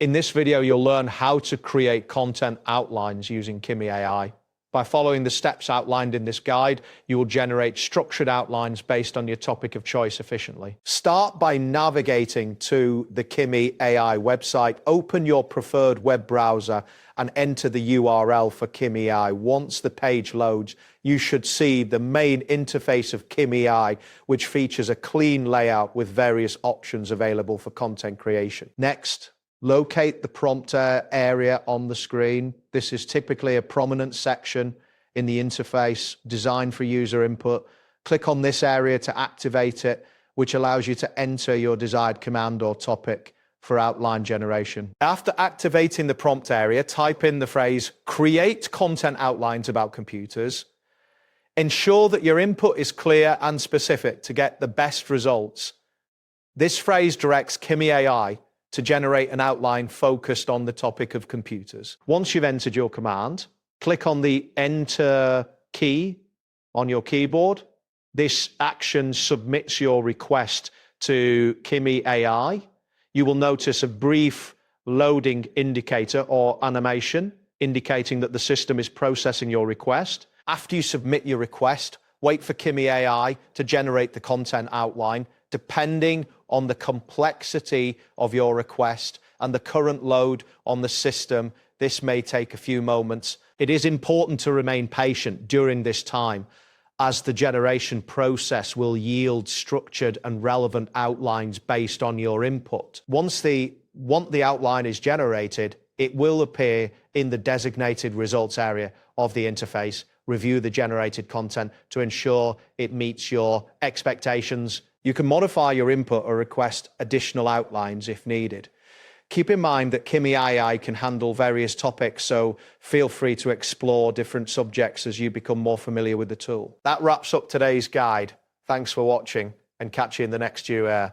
In this video, you'll learn how to create content outlines using Kimi AI. By following the steps outlined in this guide, you will generate structured outlines based on your topic of choice efficiently. Start by navigating to the Kimi AI website. Open your preferred web browser and enter the URL for Kimi AI. Once the page loads, you should see the main interface of Kimi AI, which features a clean layout with various options available for content creation. Next, locate the prompt area on the screen. This is typically a prominent section in the interface designed for user input. Click on this area to activate it, which allows you to enter your desired command or topic for outline generation. After activating the prompt area, type in the phrase, "Create content outlines about computers." Ensure that your input is clear and specific to get the best results. This phrase directs Kimi AI to generate an outline focused on the topic of computers. Once you've entered your command, click on the Enter key on your keyboard. This action submits your request to Kimi AI. You will notice a brief loading indicator or animation indicating that the system is processing your request. After you submit your request, wait for Kimi AI to generate the content outline. Depending on the complexity of your request and the current load on the system, this may take a few moments. It is important to remain patient during this time, as the generation process will yield structured and relevant outlines based on your input. Once the outline is generated, it will appear in the designated results area of the interface. Review the generated content to ensure it meets your expectations. You can modify your input or request additional outlines if needed. Keep in mind that Kimi AI can handle various topics, so feel free to explore different subjects as you become more familiar with the tool. That wraps up today's guide. Thanks for watching, and catch you in the next UR.